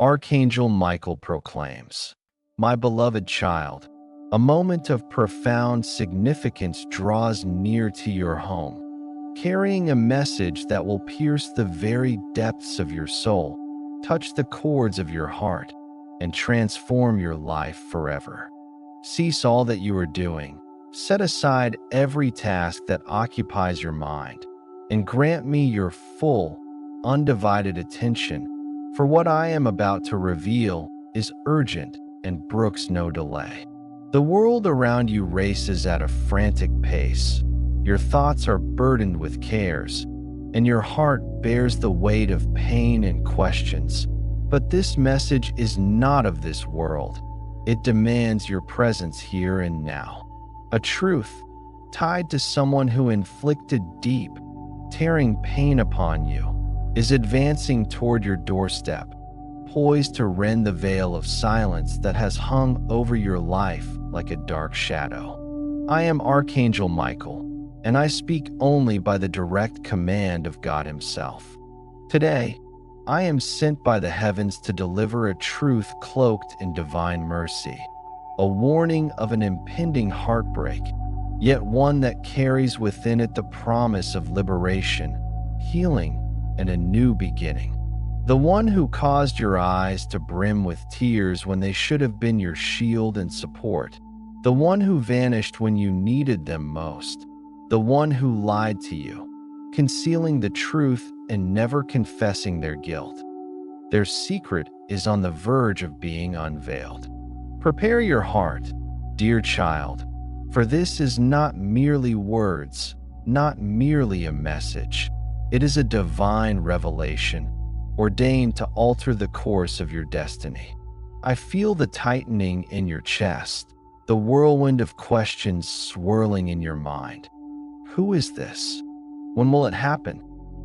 Archangel Michael proclaims, "My beloved child, a moment of profound significance draws near to your home, carrying a message that will pierce the very depths of your soul, touch the chords of your heart, and transform your life forever. Cease all that you are doing, set aside every task that occupies your mind, and grant me your full, undivided attention, for what I am about to reveal is urgent and brooks no delay." The world around you races at a frantic pace. Your thoughts are burdened with cares, and your heart bears the weight of pain and questions. But this message is not of this world. It demands your presence here and now. A truth tied to someone who inflicted deep, tearing pain upon you is advancing toward your doorstep, poised to rend the veil of silence that has hung over your life like a dark shadow. I am Archangel Michael, and I speak only by the direct command of God Himself. Today, I am sent by the heavens to deliver a truth cloaked in divine mercy, a warning of an impending heartbreak, yet one that carries within it the promise of liberation, healing, and a new beginning. The one who caused your eyes to brim with tears when they should have been your shield and support. The one who vanished when you needed them most. The one who lied to you, concealing the truth and never confessing their guilt. Their secret is on the verge of being unveiled. Prepare your heart, dear child, for this is not merely words, not merely a message. It is a divine revelation, ordained to alter the course of your destiny. I feel the tightening in your chest, the whirlwind of questions swirling in your mind. Who is this? When will it happen?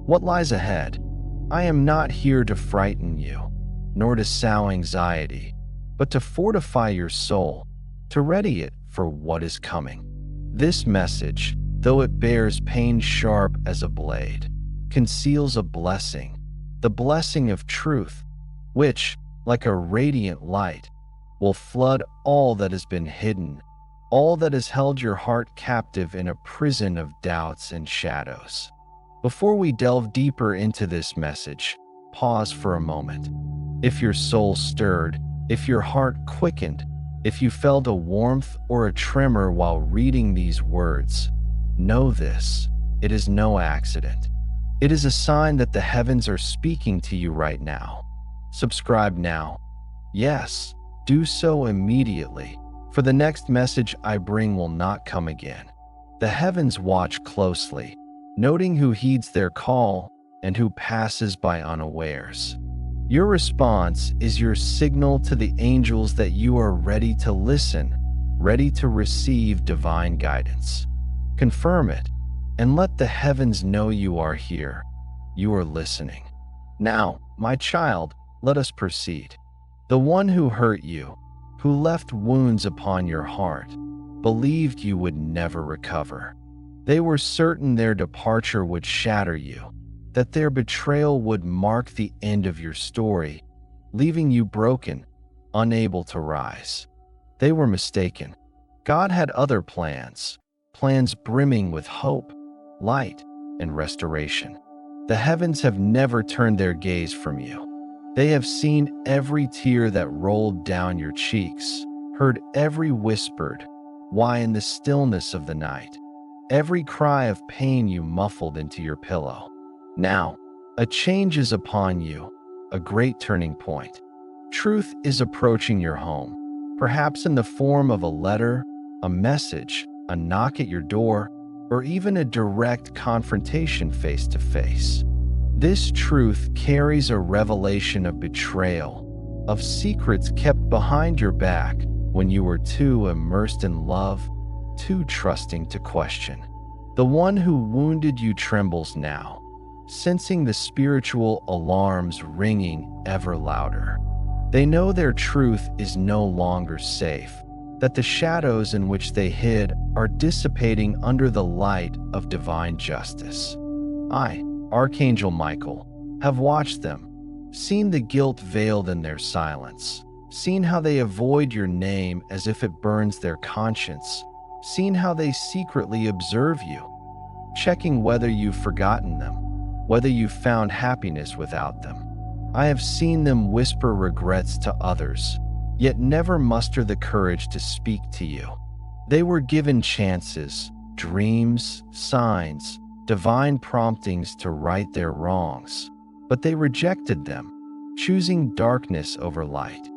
What lies ahead? I am not here to frighten you, nor to sow anxiety, but to fortify your soul, to ready it for what is coming. This message, though it bears pain sharp as a blade, conceals a blessing, the blessing of truth, which, like a radiant light, will flood all that has been hidden, all that has held your heart captive in a prison of doubts and shadows. Before we delve deeper into this message, pause for a moment. If your soul stirred, if your heart quickened, if you felt a warmth or a tremor while reading these words, know this: it is no accident. It is a sign that the heavens are speaking to you right now. Subscribe now. Yes, do so immediately, for the next message I bring will not come again. The heavens watch closely, noting who heeds their call and who passes by unawares. Your response is your signal to the angels that you are ready to listen, ready to receive divine guidance. Confirm it, and let the heavens know you are here. You are listening. Now, my child, let us proceed. The one who hurt you, who left wounds upon your heart, believed you would never recover. They were certain their departure would shatter you, that their betrayal would mark the end of your story, leaving you broken, unable to rise. They were mistaken. God had other plans, plans brimming with hope, light, and restoration. The heavens have never turned their gaze from you. They have seen every tear that rolled down your cheeks, heard every whispered why in the stillness of the night, every cry of pain you muffled into your pillow. Now, a change is upon you, a great turning point. Truth is approaching your home, perhaps in the form of a letter, a message, a knock at your door, or even a direct confrontation face to face. This truth carries a revelation of betrayal, of secrets kept behind your back when you were too immersed in love, too trusting to question. The one who wounded you trembles now, sensing the spiritual alarms ringing ever louder. They know their truth is no longer safe, that the shadows in which they hid are dissipating under the light of divine justice. I, Archangel Michael, have watched them, seen the guilt veiled in their silence, seen how they avoid your name as if it burns their conscience, seen how they secretly observe you, checking whether you've forgotten them, whether you've found happiness without them. I have seen them whisper regrets to others, yet never muster the courage to speak to you. They were given chances, dreams, signs, divine promptings to right their wrongs, but they rejected them, choosing darkness over light.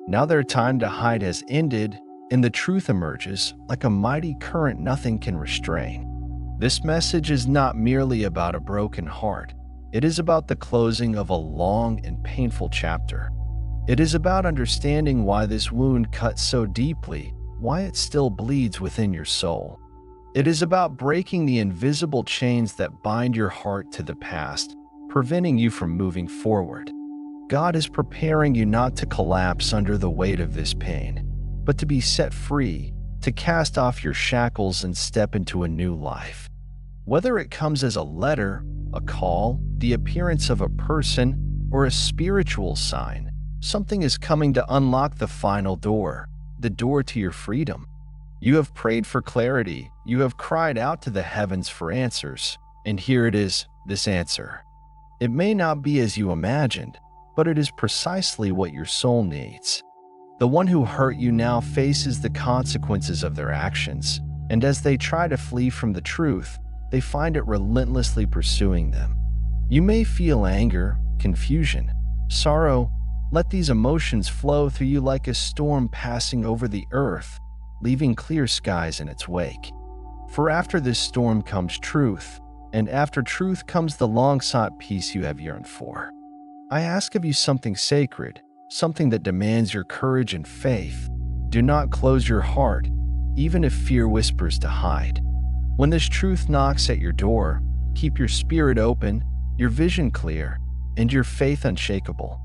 Now their time to hide has ended, and the truth emerges like a mighty current nothing can restrain. This message is not merely about a broken heart. It is about the closing of a long and painful chapter. It is about understanding why this wound cut so deeply, why it still bleeds within your soul. It is about breaking the invisible chains that bind your heart to the past, preventing you from moving forward. God is preparing you not to collapse under the weight of this pain, but to be set free, to cast off your shackles and step into a new life. Whether it comes as a letter, a call, the appearance of a person, or a spiritual sign, something is coming to unlock the final door, the door to your freedom. You have prayed for clarity, you have cried out to the heavens for answers, and here it is, this answer. It may not be as you imagined, but it is precisely what your soul needs. The one who hurt you now faces the consequences of their actions, and as they try to flee from the truth, they find it relentlessly pursuing them. You may feel anger, confusion, sorrow. Let these emotions flow through you like a storm passing over the earth, leaving clear skies in its wake. For after this storm comes truth, and after truth comes the long-sought peace you have yearned for. I ask of you something sacred, something that demands your courage and faith. Do not close your heart, even if fear whispers to hide. When this truth knocks at your door, keep your spirit open, your vision clear, and your faith unshakable.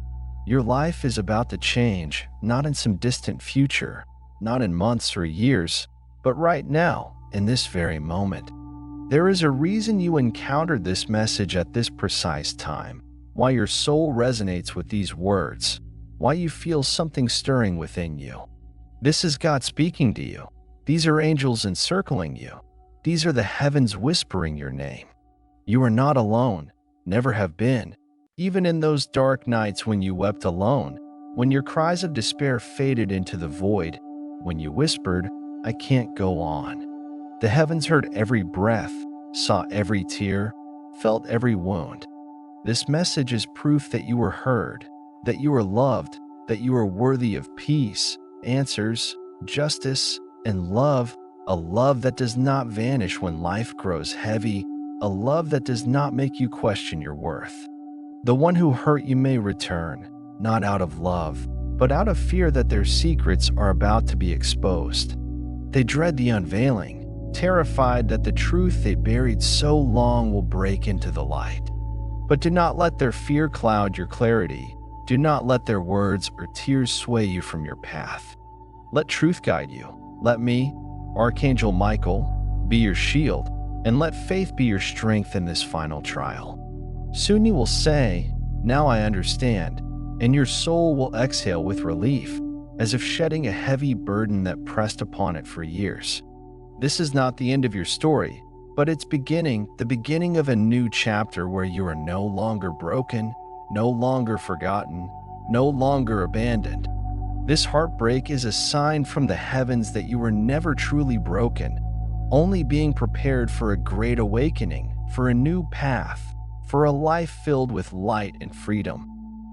Your life is about to change, not in some distant future, not in months or years, but right now, in this very moment. There is a reason you encountered this message at this precise time, why your soul resonates with these words, why you feel something stirring within you. This is God speaking to you. These are angels encircling you. These are the heavens whispering your name. You are not alone, never have been. Even in those dark nights when you wept alone, when your cries of despair faded into the void, when you whispered, "I can't go on." The heavens heard every breath, saw every tear, felt every wound. This message is proof that you were heard, that you are loved, that you are worthy of peace, answers, justice, and love, a love that does not vanish when life grows heavy, a love that does not make you question your worth. The one who hurt you may return, not out of love, but out of fear that their secrets are about to be exposed. They dread the unveiling, terrified that the truth they buried so long will break into the light. But do not let their fear cloud your clarity. Do not let their words or tears sway you from your path. Let truth guide you. Let me, Archangel Michael, be your shield, and let faith be your strength in this final trial. Soon you will say, "Now I understand," and your soul will exhale with relief, as if shedding a heavy burden that pressed upon it for years. This is not the end of your story, but its beginning, the beginning of a new chapter where you are no longer broken, no longer forgotten, no longer abandoned. This heartbreak is a sign from the heavens that you were never truly broken, only being prepared for a great awakening, for a new path, for a life filled with light and freedom.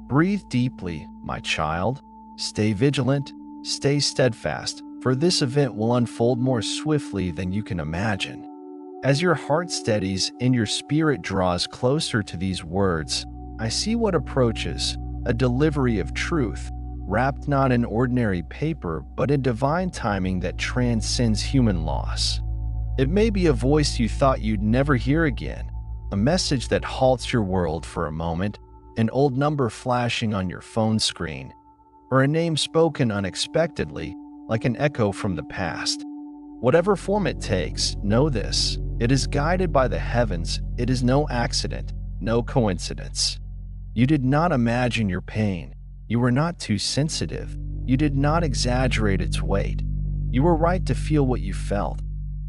Breathe deeply, my child. Stay vigilant, stay steadfast, for this event will unfold more swiftly than you can imagine. As your heart steadies and your spirit draws closer to these words, I see what approaches, a delivery of truth, wrapped not in ordinary paper, but in divine timing that transcends human loss. It may be a voice you thought you'd never hear again, a message that halts your world for a moment, an old number flashing on your phone screen, or a name spoken unexpectedly, like an echo from the past. Whatever form it takes, know this: it is guided by the heavens. It is no accident, no coincidence. You did not imagine your pain. You were not too sensitive. You did not exaggerate its weight. You were right to feel what you felt.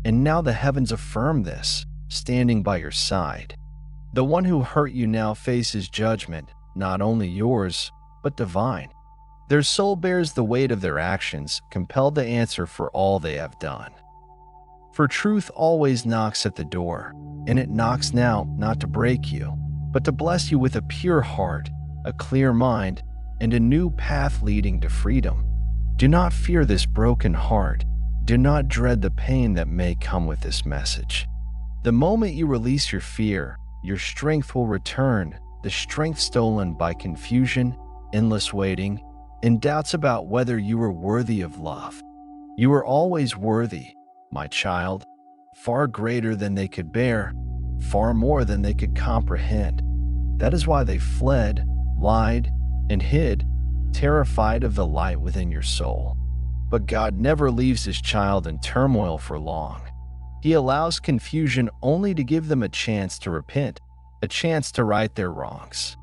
And now the heavens affirm this, standing by your side. The one who hurt you now faces judgment, not only yours, but divine. Their soul bears the weight of their actions, compelled to answer for all they have done. For truth always knocks at the door, and it knocks now not to break you, but to bless you with a pure heart, a clear mind, and a new path leading to freedom. Do not fear this broken heart. Do not dread the pain that may come with this message. The moment you release your fear, your strength will return, the strength stolen by confusion, endless waiting, and doubts about whether you are worthy of love. You are always worthy, my child, far greater than they could bear, far more than they could comprehend. That is why they fled, lied, and hid, terrified of the light within your soul. But God never leaves his child in turmoil for long. He allows confusion only to give them a chance to repent, a chance to right their wrongs.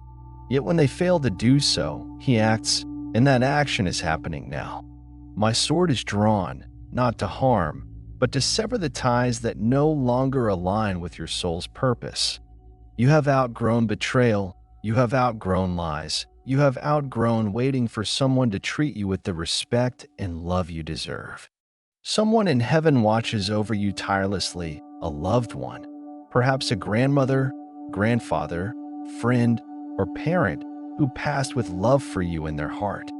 Yet when they fail to do so, he acts, and that action is happening now. My sword is drawn, not to harm, but to sever the ties that no longer align with your soul's purpose. You have outgrown betrayal. You have outgrown lies. You have outgrown waiting for someone to treat you with the respect and love you deserve. Someone in heaven watches over you tirelessly, a loved one, perhaps a grandmother, grandfather, friend, or parent who passed with love for you in their heart.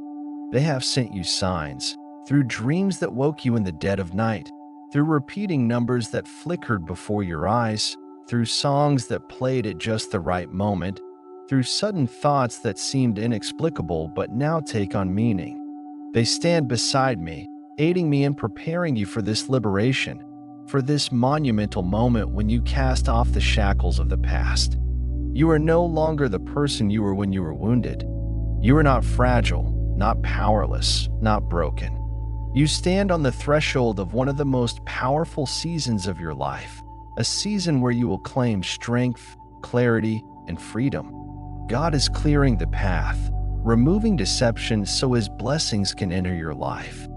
They have sent you signs, through dreams that woke you in the dead of night, through repeating numbers that flickered before your eyes, through songs that played at just the right moment, through sudden thoughts that seemed inexplicable but now take on meaning. They stand beside me, aiding me in preparing you for this liberation, for this monumental moment when you cast off the shackles of the past. You are no longer the person you were when you were wounded. You are not fragile, not powerless, not broken. You stand on the threshold of one of the most powerful seasons of your life, a season where you will claim strength, clarity, and freedom. God is clearing the path, removing deception so his blessings can enter your life.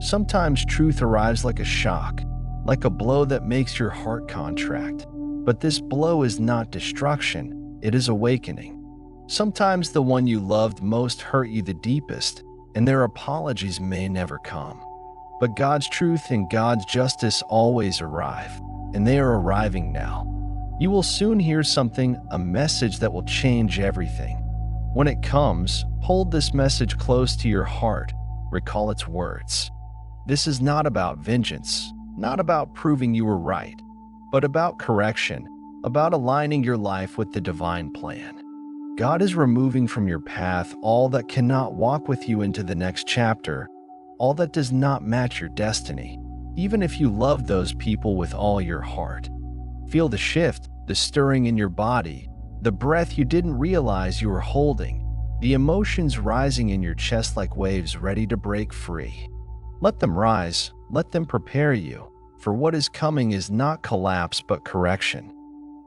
Sometimes truth arrives like a shock, like a blow that makes your heart contract. But this blow is not destruction, it is awakening. Sometimes the one you loved most hurt you the deepest, and their apologies may never come. But God's truth and God's justice always arrive, and they are arriving now. You will soon hear something, a message that will change everything. When it comes, hold this message close to your heart, recall its words. This is not about vengeance, not about proving you were right, but about correction, about aligning your life with the divine plan. God is removing from your path all that cannot walk with you into the next chapter, all that does not match your destiny, even if you love those people with all your heart. Feel the shift, the stirring in your body, the breath you didn't realize you were holding, the emotions rising in your chest like waves ready to break free. Let them rise, let them prepare you, for what is coming is not collapse but correction.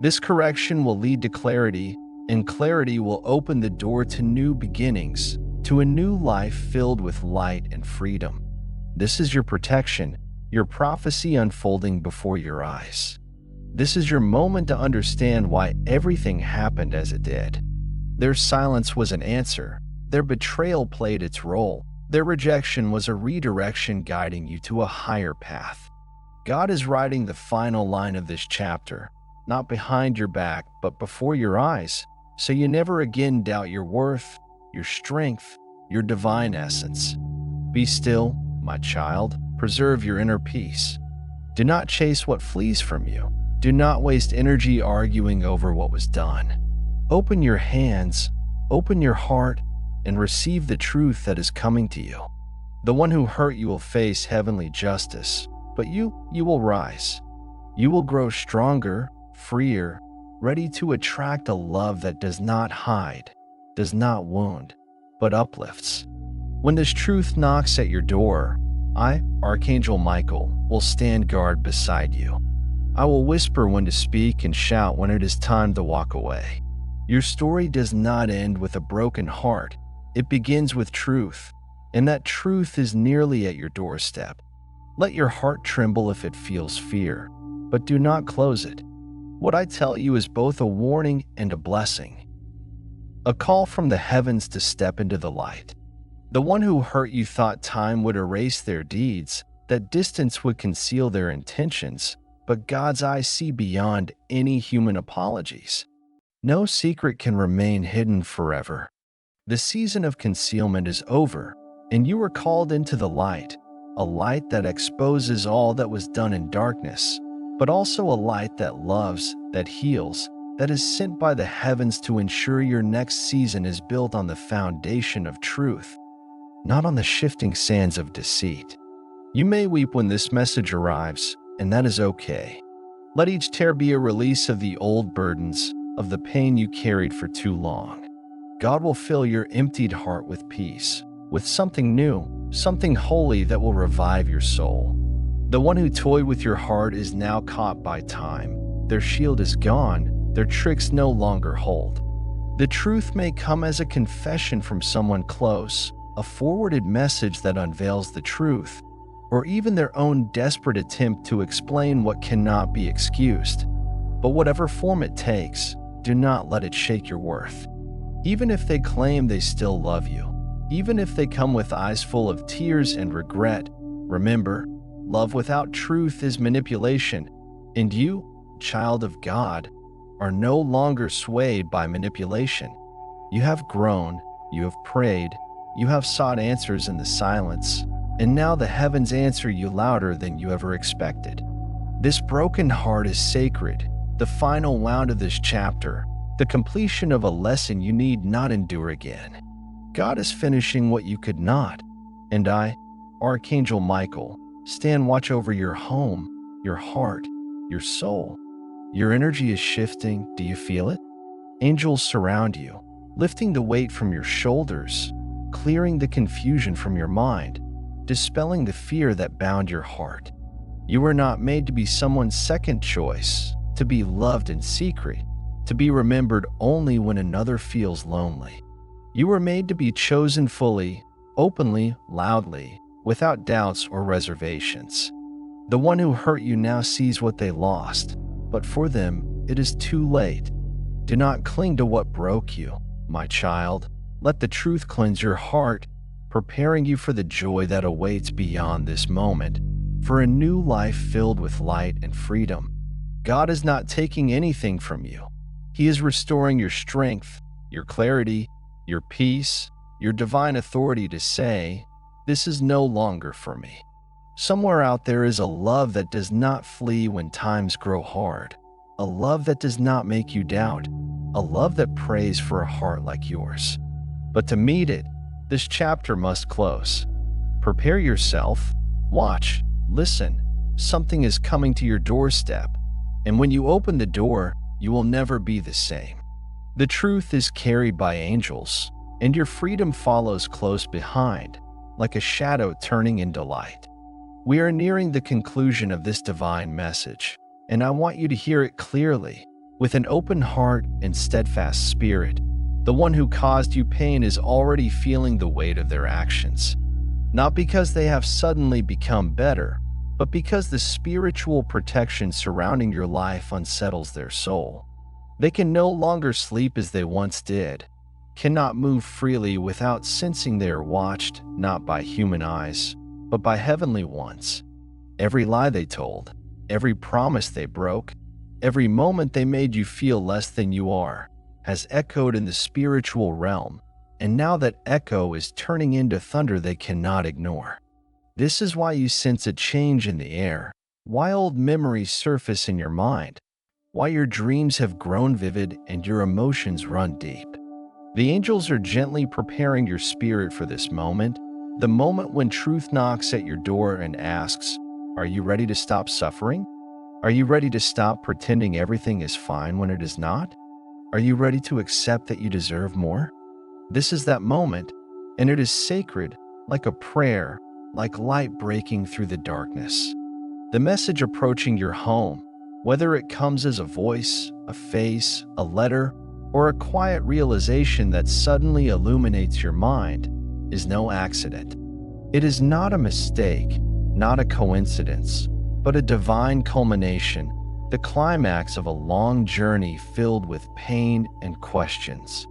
This correction will lead to clarity, and clarity will open the door to new beginnings, to a new life filled with light and freedom. This is your protection, your prophecy unfolding before your eyes. This is your moment to understand why everything happened as it did. Their silence was an answer. Their betrayal played its role. Their rejection was a redirection guiding you to a higher path. God is writing the final line of this chapter, not behind your back, but before your eyes, so you never again doubt your worth, your strength, your divine essence. Be still, my child. Preserve your inner peace. Do not chase what flees from you. Do not waste energy arguing over what was done. Open your hands, open your heart, and receive the truth that is coming to you. The one who hurt you will face heavenly justice, but you will rise. You will grow stronger, freer, ready to attract a love that does not hide, does not wound, but uplifts. When this truth knocks at your door, I, Archangel Michael, will stand guard beside you. I will whisper when to speak and shout when it is time to walk away. Your story does not end with a broken heart. It begins with truth, and that truth is nearly at your doorstep. Let your heart tremble if it feels fear, but do not close it. What I tell you is both a warning and a blessing. A call from the heavens to step into the light. The one who hurt you thought time would erase their deeds, that distance would conceal their intentions, but God's eyes see beyond any human apologies. No secret can remain hidden forever. The season of concealment is over, and you are called into the light, a light that exposes all that was done in darkness, but also a light that loves, that heals, that is sent by the heavens to ensure your next season is built on the foundation of truth, not on the shifting sands of deceit. You may weep when this message arrives, and that is okay. Let each tear be a release of the old burdens, of the pain you carried for too long. God will fill your emptied heart with peace, with something new, something holy that will revive your soul. The one who toyed with your heart is now caught by time. Their shield is gone, their tricks no longer hold. The truth may come as a confession from someone close, a forwarded message that unveils the truth, or even their own desperate attempt to explain what cannot be excused. But whatever form it takes, do not let it shake your worth. Even if they claim they still love you, even if they come with eyes full of tears and regret, remember, love without truth is manipulation, and you, child of God, are no longer swayed by manipulation. You have grown, you have prayed, you have sought answers in the silence, and now the heavens answer you louder than you ever expected. This broken heart is sacred, the final wound of this chapter, the completion of a lesson you need not endure again. God is finishing what you could not, and I, Archangel Michael, stand watch over your home, your heart, your soul. Your energy is shifting, do you feel it? Angels surround you, lifting the weight from your shoulders, clearing the confusion from your mind, dispelling the fear that bound your heart. You were not made to be someone's second choice, to be loved in secret, to be remembered only when another feels lonely. You were made to be chosen fully, openly, loudly, without doubts or reservations. The one who hurt you now sees what they lost, but for them, it is too late. Do not cling to what broke you, my child. Let the truth cleanse your heart, preparing you for the joy that awaits beyond this moment, for a new life filled with light and freedom. God is not taking anything from you. He is restoring your strength, your clarity, your peace, your divine authority to say, "This is no longer for me." Somewhere out there is a love that does not flee when times grow hard, a love that does not make you doubt, a love that prays for a heart like yours. But to meet it, this chapter must close. Prepare yourself, watch, listen. Something is coming to your doorstep, and when you open the door, you will never be the same. The truth is carried by angels, and your freedom follows close behind, like a shadow turning into light. We are nearing the conclusion of this divine message, and I want you to hear it clearly, with an open heart and steadfast spirit. The one who caused you pain is already feeling the weight of their actions, not because they have suddenly become better, but because the spiritual protection surrounding your life unsettles their soul. They can no longer sleep as they once did, cannot move freely without sensing they are watched, not by human eyes, but by heavenly ones. Every lie they told, every promise they broke, every moment they made you feel less than you are, has echoed in the spiritual realm, and now that echo is turning into thunder they cannot ignore. This is why you sense a change in the air, why old memories surface in your mind, why your dreams have grown vivid and your emotions run deep. The angels are gently preparing your spirit for this moment, the moment when truth knocks at your door and asks, "Are you ready to stop suffering? Are you ready to stop pretending everything is fine when it is not? Are you ready to accept that you deserve more?" This is that moment, and it is sacred, like a prayer, like light breaking through the darkness. The message approaching your home, whether it comes as a voice, a face, a letter, or a quiet realization that suddenly illuminates your mind, is no accident. It is not a mistake, not a coincidence, but a divine culmination, the climax of a long journey filled with pain and questions.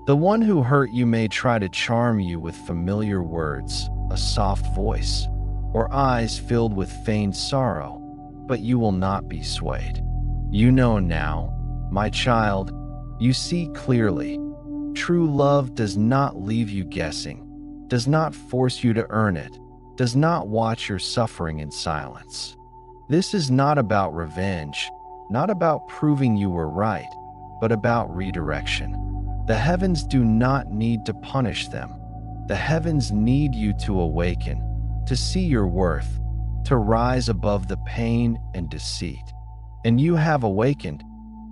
The one who hurt you may try to charm you with familiar words, a soft voice, or eyes filled with feigned sorrow, but you will not be swayed. You know now, my child, you see clearly. True love does not leave you guessing, does not force you to earn it, does not watch your suffering in silence. This is not about revenge, not about proving you were right, but about redirection. The heavens do not need to punish them. The heavens need you to awaken, to see your worth, to rise above the pain and deceit. And you have awakened.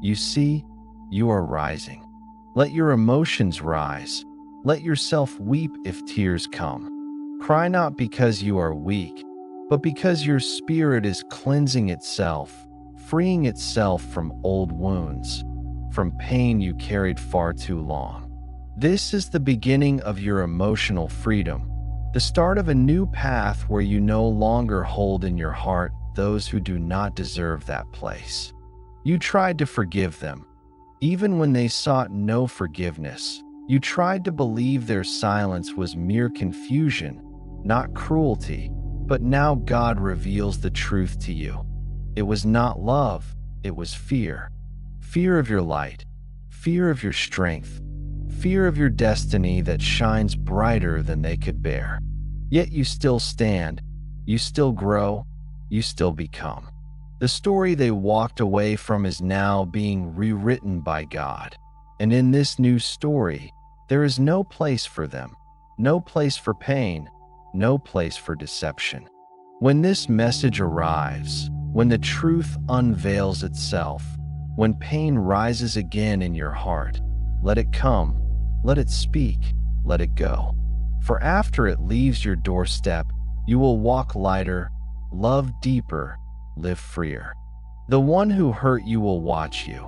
You see, you are rising. Let your emotions rise. Let yourself weep if tears come. Cry not because you are weak, but because your spirit is cleansing itself, freeing itself from old wounds, from pain you carried far too long. This is the beginning of your emotional freedom, the start of a new path where you no longer hold in your heart those who do not deserve that place. You tried to forgive them, even when they sought no forgiveness. You tried to believe their silence was mere confusion, not cruelty, but now God reveals the truth to you. It was not love, it was fear. Fear of your light, fear of your strength, fear of your destiny that shines brighter than they could bear. Yet you still stand, you still grow, you still become. The story they walked away from is now being rewritten by God. And in this new story, there is no place for them, no place for pain, no place for deception. When this message arrives, when the truth unveils itself, when pain rises again in your heart, let it come, let it speak, let it go. For after it leaves your doorstep, you will walk lighter, love deeper, live freer. The one who hurt you will watch you,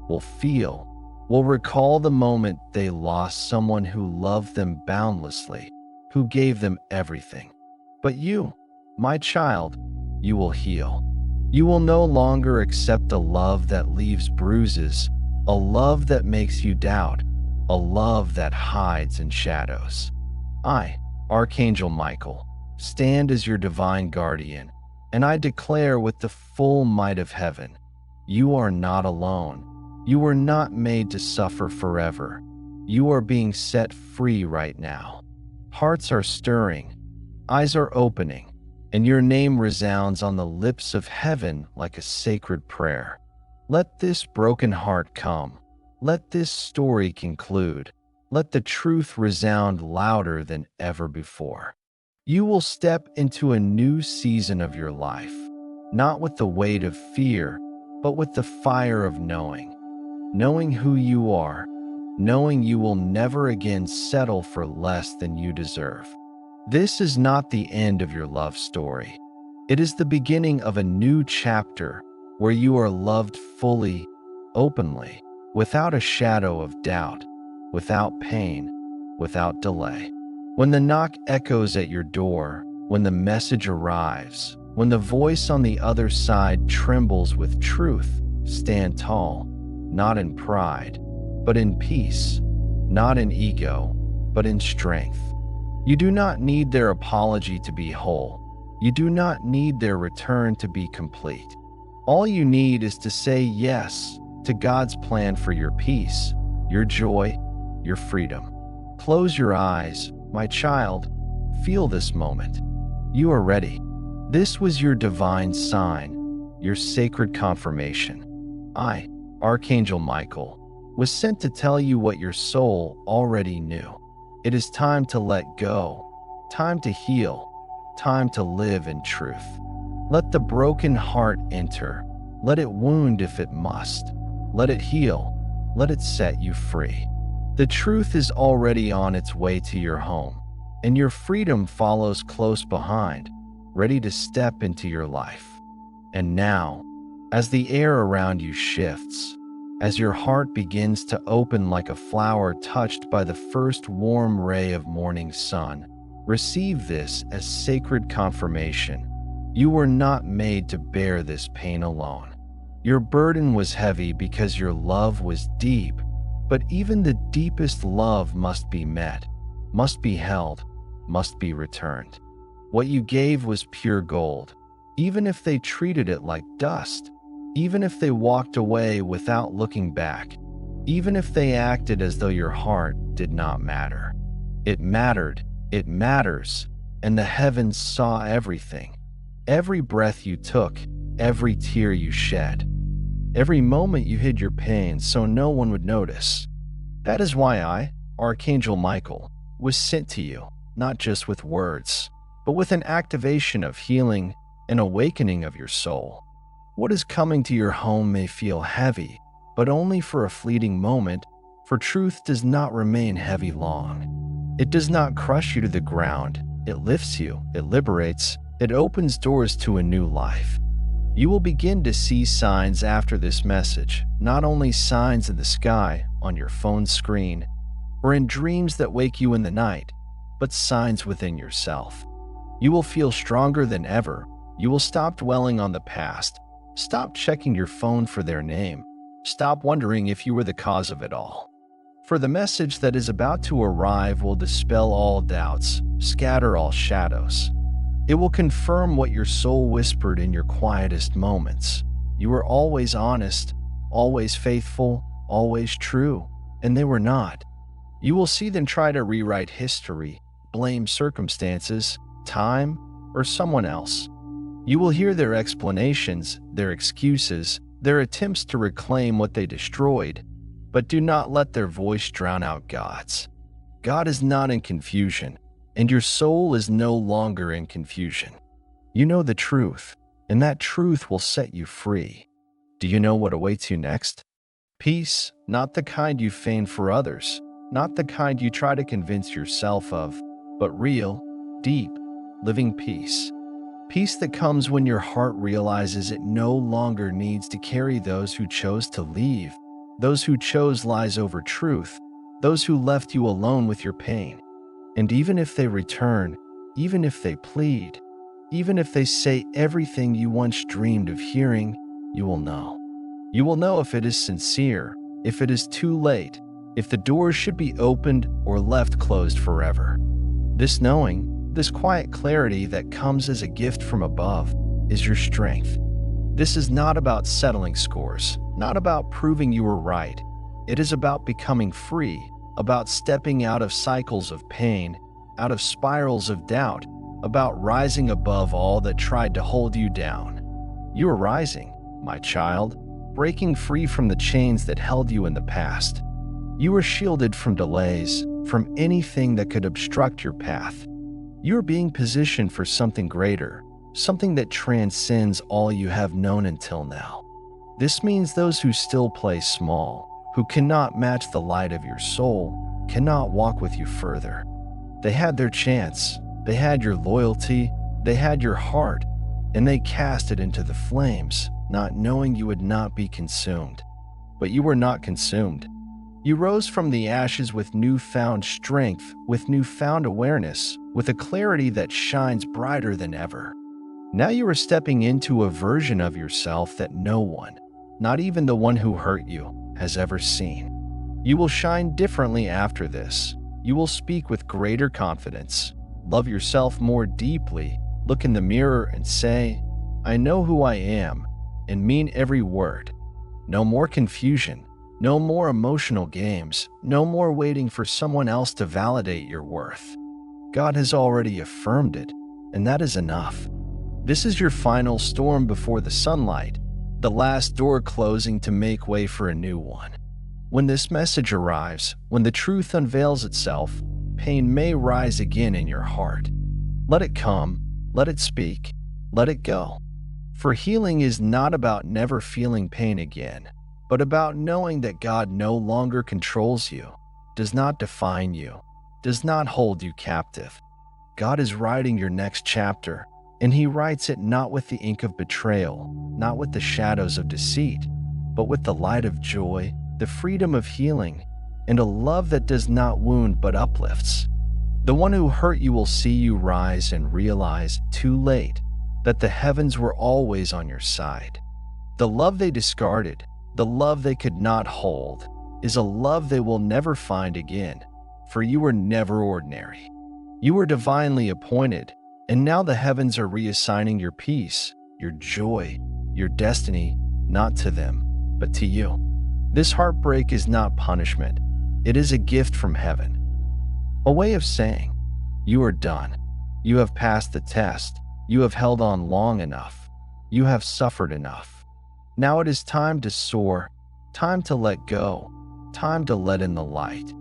will feel, will recall the moment they lost someone who loved them boundlessly, who gave them everything. But you, my child, you will heal. You will no longer accept a love that leaves bruises, a love that makes you doubt, a love that hides in shadows. I, Archangel Michael, stand as your divine guardian, and I declare with the full might of heaven, you are not alone. You were not made to suffer forever. You are being set free right now. Hearts are stirring, eyes are opening, and your name resounds on the lips of heaven like a sacred prayer. Let this broken heart come. Let this story conclude. Let the truth resound louder than ever before. You will step into a new season of your life, not with the weight of fear, but with the fire of knowing. Knowing who you are, knowing you will never again settle for less than you deserve. This is not the end of your love story. It is the beginning of a new chapter where you are loved fully, openly, without a shadow of doubt, without pain, without delay. When the knock echoes at your door, when the message arrives, when the voice on the other side trembles with truth, stand tall, not in pride, but in peace, not in ego, but in strength. You do not need their apology to be whole. You do not need their return to be complete. All you need is to say yes to God's plan for your peace, your joy, your freedom. Close your eyes, my child. Feel this moment. You are ready. This was your divine sign, your sacred confirmation. I, Archangel Michael, was sent to tell you what your soul already knew. It is time to let go, time to heal, time to live in truth. Let the broken heart enter. Let it wound if it must. Let it heal. Let it set you free. The truth is already on its way to your home, and your freedom follows close behind, ready to step into your life. And now, as the air around you shifts, as your heart begins to open like a flower touched by the first warm ray of morning sun, receive this as sacred confirmation. You were not made to bear this pain alone. Your burden was heavy because your love was deep, but even the deepest love must be met, must be held, must be returned. What you gave was pure gold, even if they treated it like dust. Even if they walked away without looking back, even if they acted as though your heart did not matter. It mattered, it matters, and the heavens saw everything. Every breath you took, every tear you shed, every moment you hid your pain so no one would notice. That is why I, Archangel Michael, was sent to you, not just with words, but with an activation of healing, an awakening of your soul. What is coming to your home may feel heavy, but only for a fleeting moment, for truth does not remain heavy long. It does not crush you to the ground. It lifts you, it liberates, it opens doors to a new life. You will begin to see signs after this message, not only signs in the sky, on your phone screen, or in dreams that wake you in the night, but signs within yourself. You will feel stronger than ever. You will stop dwelling on the past. Stop checking your phone for their name. Stop wondering if you were the cause of it all. For the message that is about to arrive will dispel all doubts, scatter all shadows. It will confirm what your soul whispered in your quietest moments. You were always honest, always faithful, always true, and they were not. You will see them try to rewrite history, blame circumstances, time, or someone else. You will hear their explanations, their excuses, their attempts to reclaim what they destroyed, but do not let their voice drown out God's. God is not in confusion, and your soul is no longer in confusion. You know the truth, and that truth will set you free. Do you know what awaits you next? Peace, not the kind you feign for others, not the kind you try to convince yourself of, but real, deep, living peace. Peace that comes when your heart realizes it no longer needs to carry those who chose to leave, those who chose lies over truth, those who left you alone with your pain. And even if they return, even if they plead, even if they say everything you once dreamed of hearing, you will know. You will know if it is sincere, if it is too late, if the doors should be opened or left closed forever. This knowing, this quiet clarity that comes as a gift from above, is your strength. This is not about settling scores, not about proving you were right. It is about becoming free, about stepping out of cycles of pain, out of spirals of doubt, about rising above all that tried to hold you down. You are rising, my child, breaking free from the chains that held you in the past. You are shielded from delays, from anything that could obstruct your path. You are being positioned for something greater, something that transcends all you have known until now. This means those who still play small, who cannot match the light of your soul, cannot walk with you further. They had their chance, they had your loyalty, they had your heart, and they cast it into the flames, not knowing you would not be consumed. But you were not consumed. You rose from the ashes with newfound strength, with newfound awareness, with a clarity that shines brighter than ever. Now you are stepping into a version of yourself that no one, not even the one who hurt you, has ever seen. You will shine differently after this. You will speak with greater confidence, love yourself more deeply, look in the mirror and say, "I know who I am," and mean every word. No more confusion. No more emotional games, no more waiting for someone else to validate your worth. God has already affirmed it, and that is enough. This is your final storm before the sunlight, the last door closing to make way for a new one. When this message arrives, when the truth unveils itself, pain may rise again in your heart. Let it come, let it speak, let it go. For healing is not about never feeling pain again, but about knowing that God no longer controls you, does not define you, does not hold you captive. God is writing your next chapter, and He writes it not with the ink of betrayal, not with the shadows of deceit, but with the light of joy, the freedom of healing, and a love that does not wound but uplifts. The one who hurt you will see you rise and realize, too late, that the heavens were always on your side. The love they discarded, the love they could not hold, is a love they will never find again, for you were never ordinary. You were divinely appointed, and now the heavens are reassigning your peace, your joy, your destiny, not to them, but to you. This heartbreak is not punishment. It is a gift from heaven. A way of saying, you are done. You have passed the test. You have held on long enough. You have suffered enough. Now it is time to soar, time to let go, time to let in the light.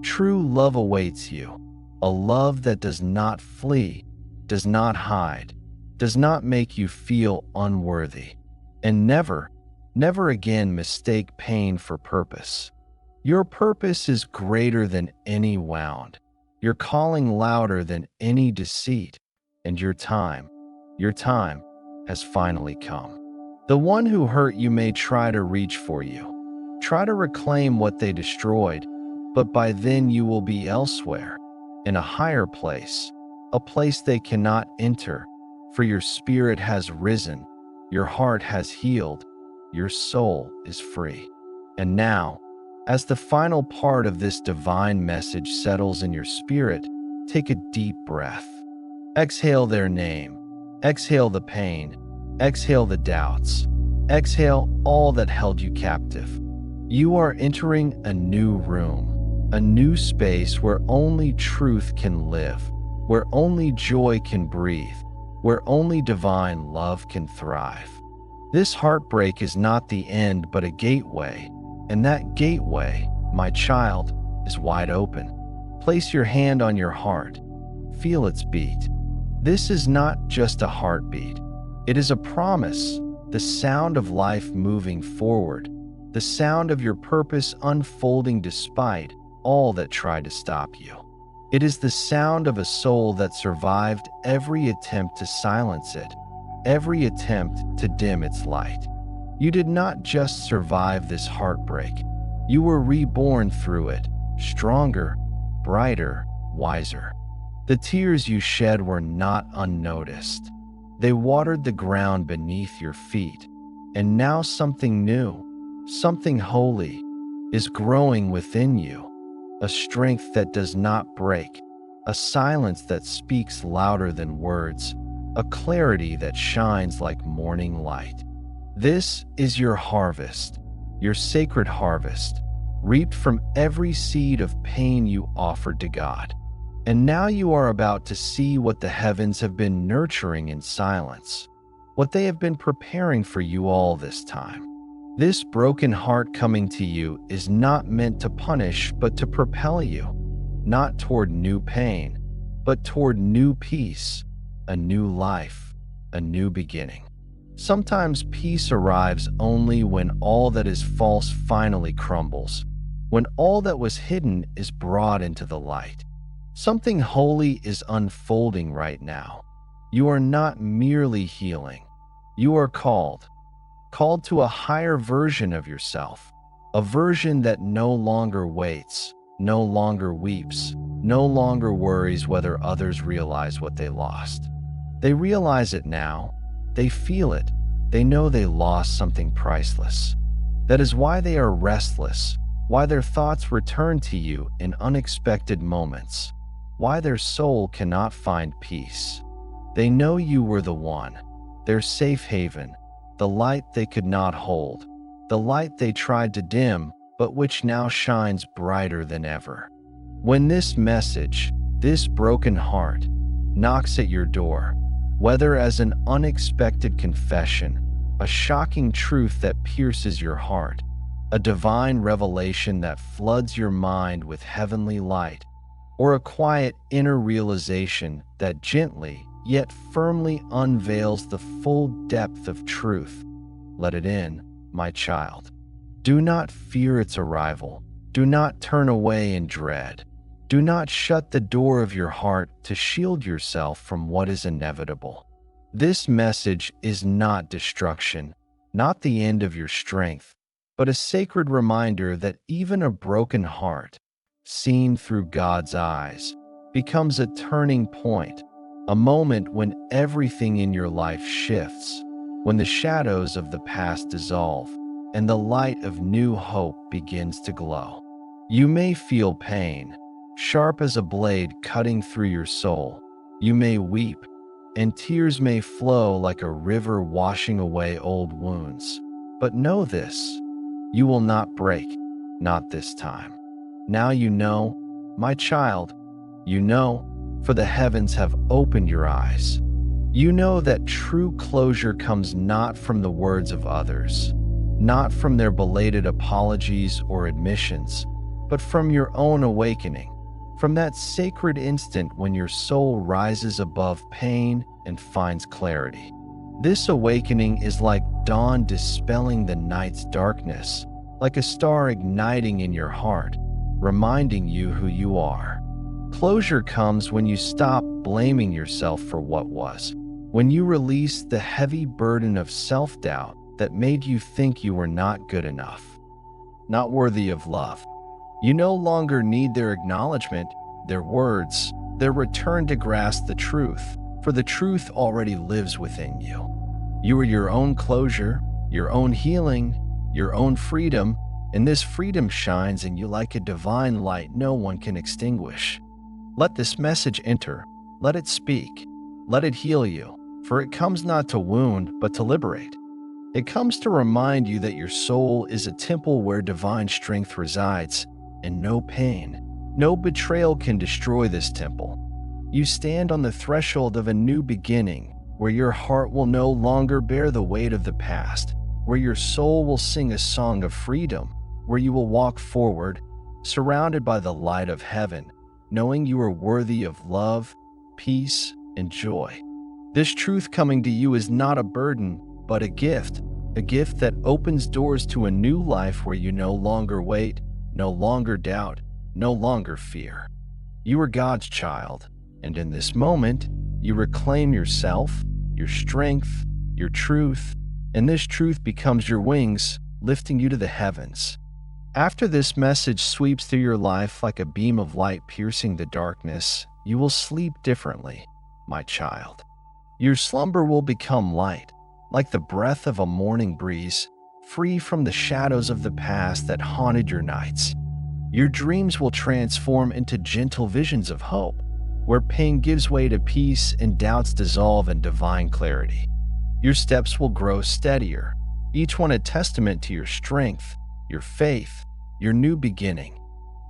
True love awaits you, a love that does not flee, does not hide, does not make you feel unworthy, and never, never again mistake pain for purpose. Your purpose is greater than any wound, your calling louder than any deceit, and your time has finally come. The one who hurt you may try to reach for you, try to reclaim what they destroyed, but by then you will be elsewhere, in a higher place, a place they cannot enter, for your spirit has risen, your heart has healed, your soul is free. And now, as the final part of this divine message settles in your spirit, take a deep breath. Exhale their name. Exhale the pain. Exhale the doubts. Exhale all that held you captive. You are entering a new room, a new space where only truth can live, where only joy can breathe, where only divine love can thrive. This heartbreak is not the end but a gateway, and that gateway, my child, is wide open. Place your hand on your heart. Feel its beat. This is not just a heartbeat. It is a promise, the sound of life moving forward, the sound of your purpose unfolding despite all that tried to stop you. It is the sound of a soul that survived every attempt to silence it, every attempt to dim its light. You did not just survive this heartbreak. You were reborn through it, stronger, brighter, wiser. The tears you shed were not unnoticed. They watered the ground beneath your feet, and now something new, something holy, is growing within you. A strength that does not break, a silence that speaks louder than words, a clarity that shines like morning light. This is your harvest, your sacred harvest, reaped from every seed of pain you offered to God. And now you are about to see what the heavens have been nurturing in silence, what they have been preparing for you all this time. This broken heart coming to you is not meant to punish, but to propel you, not toward new pain, but toward new peace, a new life, a new beginning. Sometimes peace arrives only when all that is false finally crumbles, when all that was hidden is brought into the light. Something holy is unfolding right now. You are not merely healing. You are called to a higher version of yourself, a version that no longer waits, no longer weeps, no longer worries whether others realize what they lost. They realize it now. They feel it. They know they lost something priceless. That is why they are restless, why their thoughts return to you in unexpected moments, why their soul cannot find peace. They know you were the one, their safe haven, the light they could not hold, the light they tried to dim, but which now shines brighter than ever. When this message, this broken heart, knocks at your door, whether as an unexpected confession, a shocking truth that pierces your heart, a divine revelation that floods your mind with heavenly light, or a quiet inner realization that gently yet firmly unveils the full depth of truth, let it in, my child. Do not fear its arrival. Do not turn away in dread. Do not shut the door of your heart to shield yourself from what is inevitable. This message is not destruction, not the end of your strength, but a sacred reminder that even a broken heart, seen through God's eyes, becomes a turning point, a moment when everything in your life shifts, when the shadows of the past dissolve, and the light of new hope begins to glow. You may feel pain, sharp as a blade cutting through your soul. You may weep, and tears may flow like a river washing away old wounds. But know this, you will not break, not this time. Now you know, my child, you know, for the heavens have opened your eyes. You know that true closure comes not from the words of others, not from their belated apologies or admissions, but from your own awakening, from that sacred instant when your soul rises above pain and finds clarity. This awakening is like dawn dispelling the night's darkness, like a star igniting in your heart, reminding you who you are. Closure comes when you stop blaming yourself for what was, when you release the heavy burden of self-doubt that made you think you were not good enough, not worthy of love. You no longer need their acknowledgement, their words, their return to grasp the truth, for the truth already lives within you. You are your own closure, your own healing, your own freedom, and this freedom shines in you like a divine light no one can extinguish. Let this message enter, let it speak, let it heal you, for it comes not to wound, but to liberate. It comes to remind you that your soul is a temple where divine strength resides, and no pain, no betrayal can destroy this temple. You stand on the threshold of a new beginning, where your heart will no longer bear the weight of the past, where your soul will sing a song of freedom, where you will walk forward, surrounded by the light of heaven, knowing you are worthy of love, peace, and joy. This truth coming to you is not a burden, but a gift that opens doors to a new life where you no longer wait, no longer doubt, no longer fear. You are God's child, and in this moment, you reclaim yourself, your strength, your truth, and this truth becomes your wings, lifting you to the heavens. After this message sweeps through your life like a beam of light piercing the darkness, you will sleep differently, my child. Your slumber will become light, like the breath of a morning breeze, free from the shadows of the past that haunted your nights. Your dreams will transform into gentle visions of hope, where pain gives way to peace and doubts dissolve in divine clarity. Your steps will grow steadier, each one a testament to your strength, your faith, your new beginning.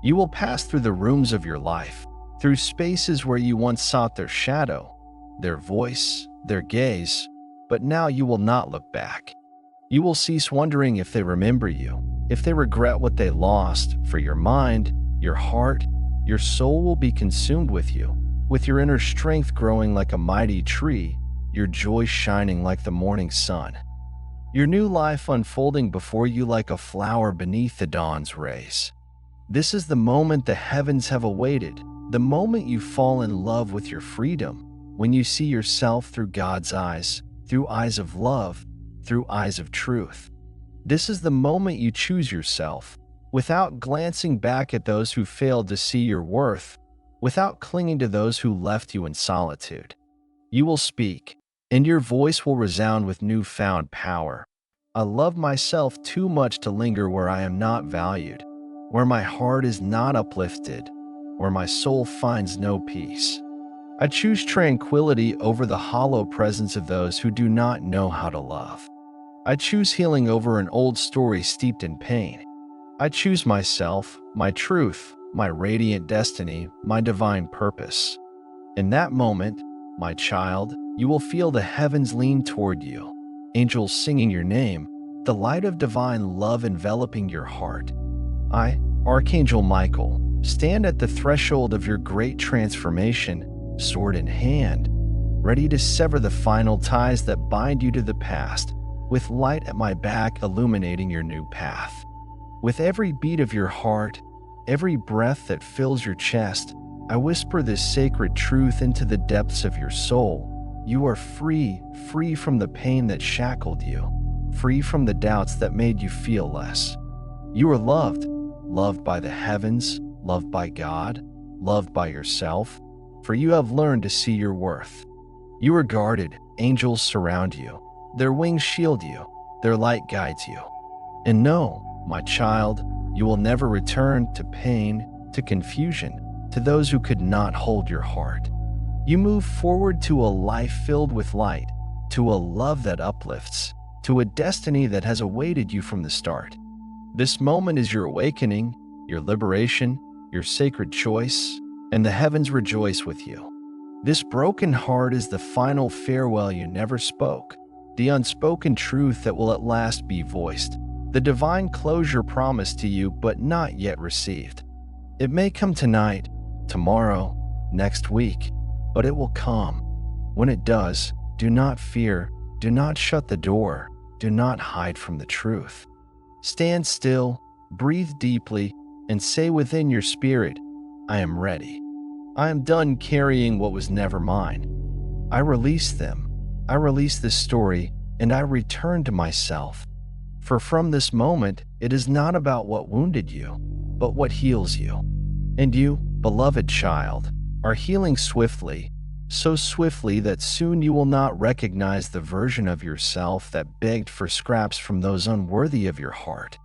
You will pass through the rooms of your life, through spaces where you once sought their shadow, their voice, their gaze, but now you will not look back. You will cease wondering if they remember you, if they regret what they lost, for your mind, your heart, your soul will be consumed with you, with your inner strength growing like a mighty tree, your joy shining like the morning sun. Your new life unfolding before you like a flower beneath the dawn's rays. This is the moment the heavens have awaited, the moment you fall in love with your freedom, when you see yourself through God's eyes, through eyes of love, through eyes of truth. This is the moment you choose yourself, without glancing back at those who failed to see your worth, without clinging to those who left you in solitude. You will speak, and your voice will resound with newfound power. I love myself too much to linger where I am not valued, where my heart is not uplifted, where my soul finds no peace. I choose tranquility over the hollow presence of those who do not know how to love. I choose healing over an old story steeped in pain. I choose myself, my truth, my radiant destiny, my divine purpose. In that moment, my child, you will feel the heavens lean toward you, angels singing your name, the light of divine love enveloping your heart. I, Archangel Michael, stand at the threshold of your great transformation, sword in hand, ready to sever the final ties that bind you to the past, with light at my back illuminating your new path. With every beat of your heart, every breath that fills your chest, I whisper this sacred truth into the depths of your soul. You are free, free from the pain that shackled you, free from the doubts that made you feel less. You are loved, loved by the heavens, loved by God, loved by yourself, for you have learned to see your worth. You are guarded, angels surround you, their wings shield you, their light guides you. And know, my child, you will never return to pain, to confusion, to those who could not hold your heart. You move forward to a life filled with light, to a love that uplifts, to a destiny that has awaited you from the start. This moment is your awakening, your liberation, your sacred choice, and the heavens rejoice with you. This broken heart is the final farewell you never spoke, the unspoken truth that will at last be voiced, the divine closure promised to you but not yet received. It may come tonight, tomorrow, next week, but it will come. When it does, do not fear, do not shut the door, do not hide from the truth. Stand still, breathe deeply, and say within your spirit, I am ready. I am done carrying what was never mine. I release them. I release this story, and I return to myself. For from this moment, it is not about what wounded you, but what heals you. And you, beloved child, are healing swiftly, so swiftly that soon you will not recognize the version of yourself that begged for scraps from those unworthy of your heart.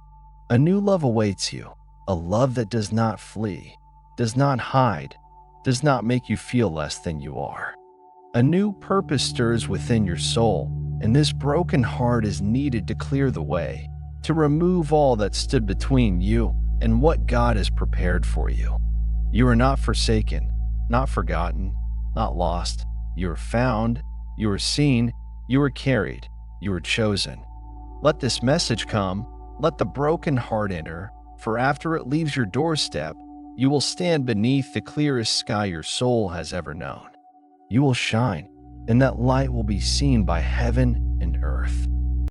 A new love awaits you, a love that does not flee, does not hide, does not make you feel less than you are. A new purpose stirs within your soul, and this broken heart is needed to clear the way, to remove all that stood between you and what God has prepared for you. You are not forsaken, not forgotten, not lost. You are found, you are seen, you are carried, you are chosen. Let this message come, let the broken heart enter, for after it leaves your doorstep, you will stand beneath the clearest sky your soul has ever known. You will shine, and that light will be seen by heaven and earth.